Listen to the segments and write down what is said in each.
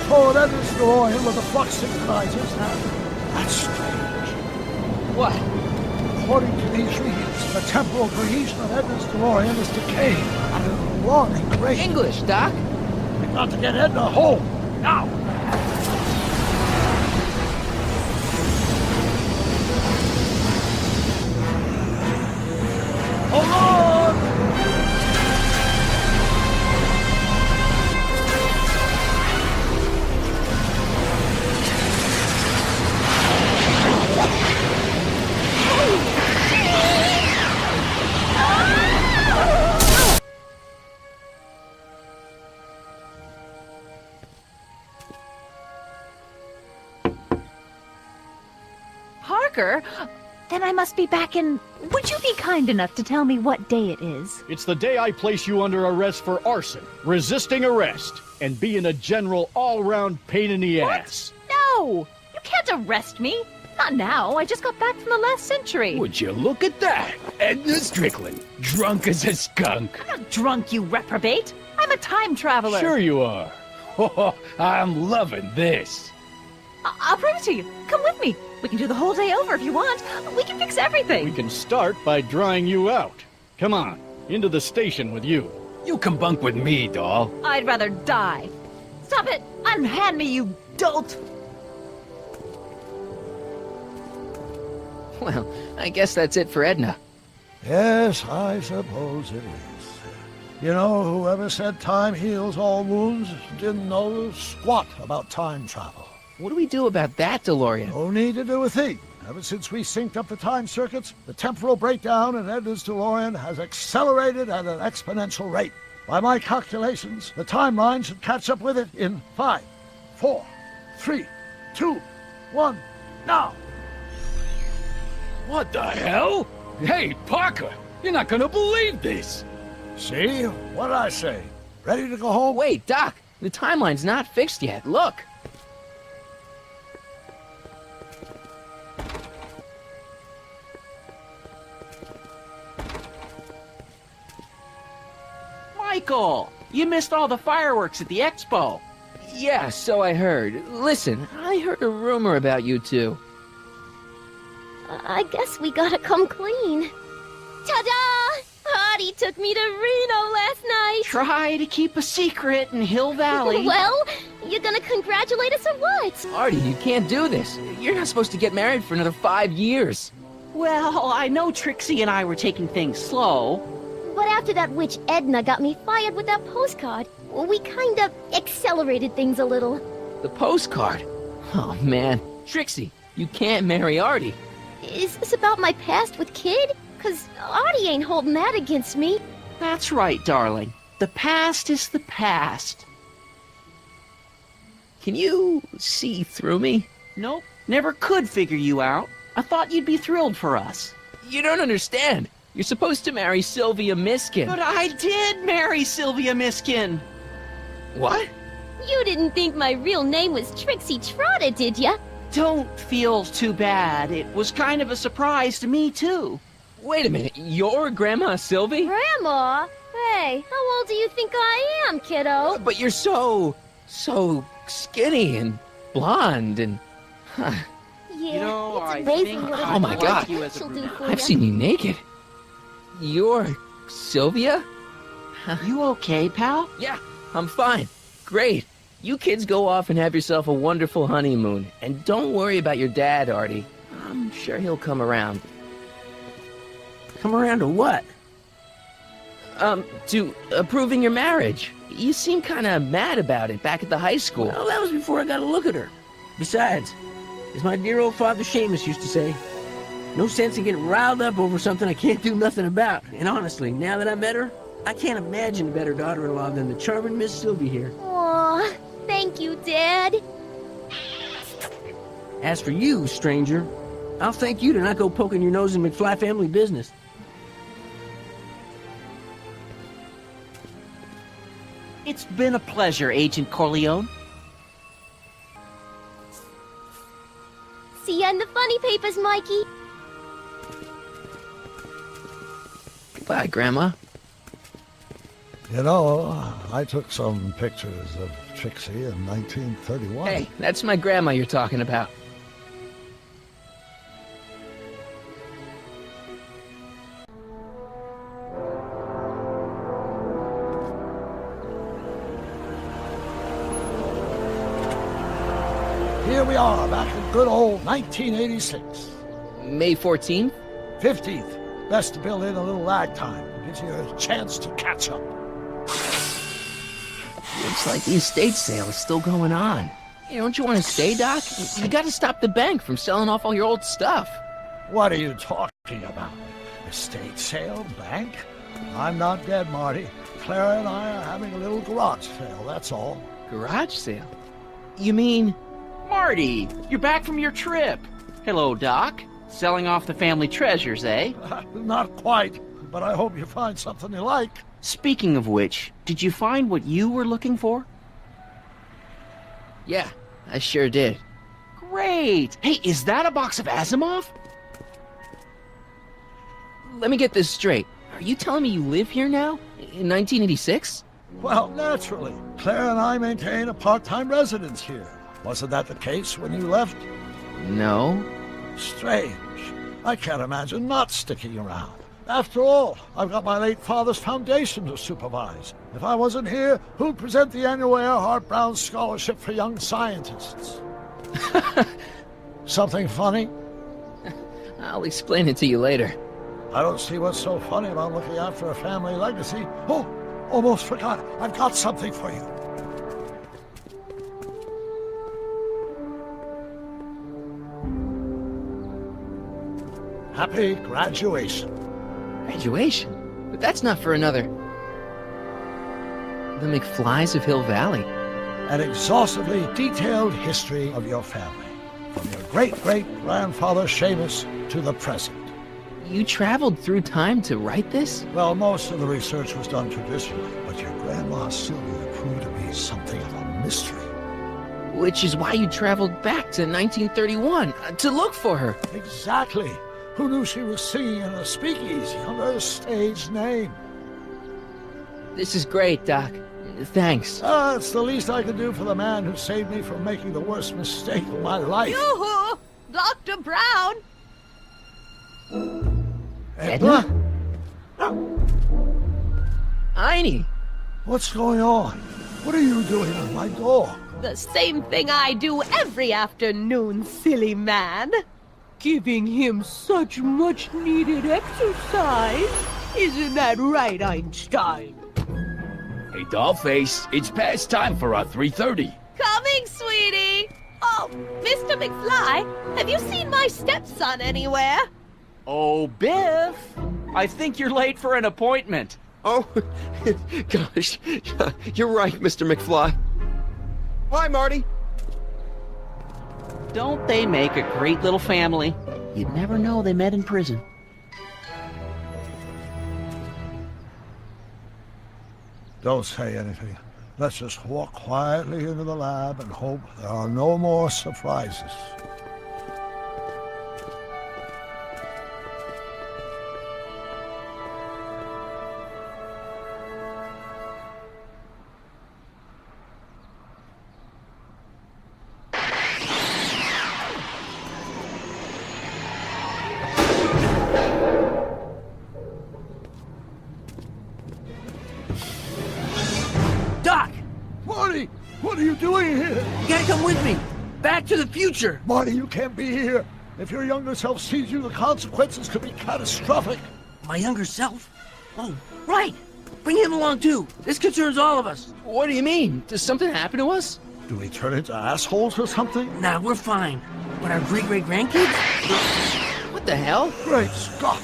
control of Edna's DeLorean with the flux synchronizers. Now, that's strange. What? According to these readings, the temporal cohesion of Edna's DeLorean is decaying at an alarming rate. English, Doc. We've got to get Edna home, now! Hold on! Parker? Then I must be back in... Would you be kind enough to tell me what day it is? It's the day I place you under arrest for arson, resisting arrest, and being a general all-round pain in the ass. No! You can't arrest me. Not now. I just got back from the last century. Would you look at that? Edna Strickland, drunk as a skunk. I'm not drunk, you reprobate. I'm a time traveler. Sure you are. Oh, I'm loving this. I'll prove it to you. Come with me. We can do the whole day over if you want. We can fix everything. We can start by drying you out. Come on, into the station with you. You come bunk with me, doll. I'd rather die. Stop it! Unhand me, you dolt! Well, I guess that's it for Edna. Yes, I suppose it is. You know, whoever said time heals all wounds didn't know squat about time travel. What do we do about that, DeLorean? No need to do a thing. Ever since we synced up the time circuits, the temporal breakdown in Edna's DeLorean has accelerated at an exponential rate. By my calculations, the timeline should catch up with it in 5, 4, 3, 2, 1, now! What the hell? Hey, Parker, you're not gonna believe this. See? What'd I say? Ready to go home? Wait, Doc, the timeline's not fixed yet. Look. Michael, you missed all the fireworks at the expo. Yeah, so I heard. Listen, I heard a rumor about you two. I guess we gotta come clean. Ta-da! Artie took me to Reno last night. Try to keep a secret in Hill Valley. Well, you gonna congratulate us or what? Artie, you can't do this. You're not supposed to get married for another 5 years. Well, I know Trixie and I were taking things slow. But after that witch Edna got me fired with that postcard, we kind of accelerated things a little. The postcard? Oh, man. Trixie, you can't marry Artie. Is this about my past with Kid? 'Cause Artie ain't holding that against me. That's right, darling. The past is the past. Can you see through me? Nope, never could figure you out. I thought you'd be thrilled for us. You don't understand. You're supposed to marry Sylvia Miskin. But I did marry Sylvia Miskin. What? You didn't think my real name was Trixie Trotter, did ya? Don't feel too bad. It was kind of a surprise to me, too. Wait a minute, you're Grandma Sylvie? Grandma? Hey, how old do you think I am, kiddo? But you're so skinny and blonde and... Yeah, You know, it's I amazing think what Oh my like God. you as a she'll do brunette. for I've ya. seen you naked. You're Sylvia? You okay, pal? Yeah, I'm fine. Great. You kids go off and have yourself a wonderful honeymoon. And don't worry about your dad, Artie. I'm sure he'll come around. Come around to what? To approving your marriage. You seem kind of mad about it back at the high school. Well, that was before I got a look at her. Besides, as my dear old father Seamus used to say, no sense in getting riled up over something I can't do nothing about. And honestly, now that I met her, I can't imagine a better daughter-in-law than the charming Miss Sylvie here. Aw, thank you, Dad. As for you, stranger, I'll thank you to not go poking your nose in McFly family business. It's been a pleasure, Agent Corleone. See ya in the funny papers, Mikey. Bye, Grandma. You know, I took some pictures of Trixie in 1931. Hey, that's my grandma you're talking about. Here we are, back in good old 1986. May 14th? 15th. Best to build in a little lag time. Gives you a chance to catch up. Looks like the estate sale is still going on. Hey, don't you want to stay, Doc? You gotta stop the bank from selling off all your old stuff. What are you talking about? Estate sale? Bank? I'm not dead, Marty. Clara and I are having a little garage sale, that's all. Garage sale? You mean... Marty, you're back from your trip. Hello, Doc. Selling off the family treasures, eh? Not quite, but I hope you find something you like. Speaking of which, did you find what you were looking for? Yeah, I sure did. Great! Hey, is that a box of Asimov? Let me get this straight. Are you telling me you live here now? In 1986? Well, naturally. Claire and I maintain a part-time residence here. Wasn't that the case when you left? No. Strange. I can't imagine not sticking around. After all, I've got my late father's foundation to supervise. If I wasn't here, who'd present the annual Earhart Brown Scholarship for Young Scientists? Something funny? I'll explain it to you later. I don't see what's so funny about looking after a family legacy. Oh, almost forgot. I've got something for you. Happy graduation. Graduation? But that's not for another... The McFlys of Hill Valley. An exhaustively detailed history of your family, from your great-great-grandfather Seamus to the present. You traveled through time to write this? Well, most of the research was done traditionally, but your grandma Sylvia proved to be something of a mystery. Which is why you traveled back to 1931, to look for her. Exactly. Who knew she was singing in a speakeasy under a stage name? This is great, Doc. Thanks. It's the least I can do for the man who saved me from making the worst mistake of my life. Yoo-hoo! Dr. Brown! Edna? Einie! What's going on? What are you doing with my dog? The same thing I do every afternoon, silly man. Giving him such much-needed exercise. Isn't that right, Einstein? Hey, Dollface, it's past time for our 3:30. Coming, sweetie! Oh, Mr. McFly, have you seen my stepson anywhere? Oh, Biff! I think you're late for an appointment. Oh, gosh. You're right, Mr. McFly. Hi, Marty. Don't they make a great little family? You'd never know they met in prison. Don't say anything. Let's just walk quietly into the lab and hope there are no more surprises. Doc! Marty, what are you doing here? You gotta come with me! Back to the future! Marty, you can't be here. If your younger self sees you, the consequences could be catastrophic. My younger self? Oh, right! Bring him along too! This concerns all of us! What do you mean? Does something happen to us? Do we turn into assholes or something? Nah, we're fine. But our great-great-grandkids? What the hell? Great Scott!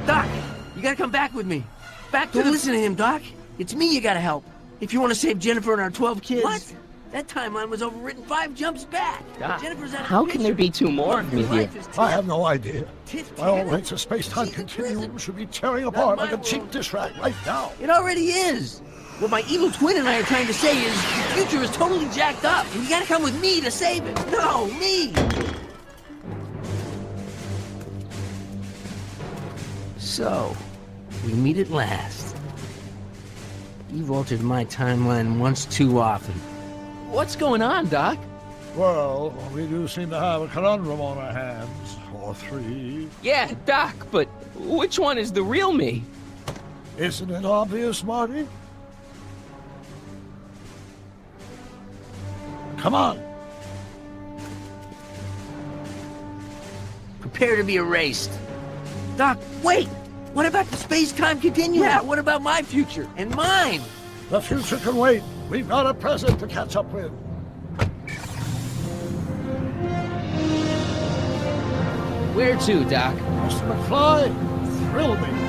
Doc, you gotta come back with me. Back to listen to him, Doc. It's me you gotta help. If you want to save Jennifer and our 12 kids. What? That timeline was overwritten 5 jumps back. Doc, Jennifer's out of how the can there be two more of me here? I have no idea. My old rates of space-time continuum should be tearing apart like a cheap dish rag right now. It already is. What my evil twin and I are trying to say is the future is totally jacked up, and you gotta come with me to save it. No, me! So, we meet at last. You've altered my timeline once too often. What's going on, Doc? Well, we do seem to have a conundrum on our hands. Or three. Yeah, Doc, but which one is the real me? Isn't it obvious, Marty? Come on. Prepare to be erased. Doc, wait! What about the space-time continuum? Yeah, what about my future? And mine? The future can wait. We've got a present to catch up with. Where to, Doc? Mr. McFly, thrill me.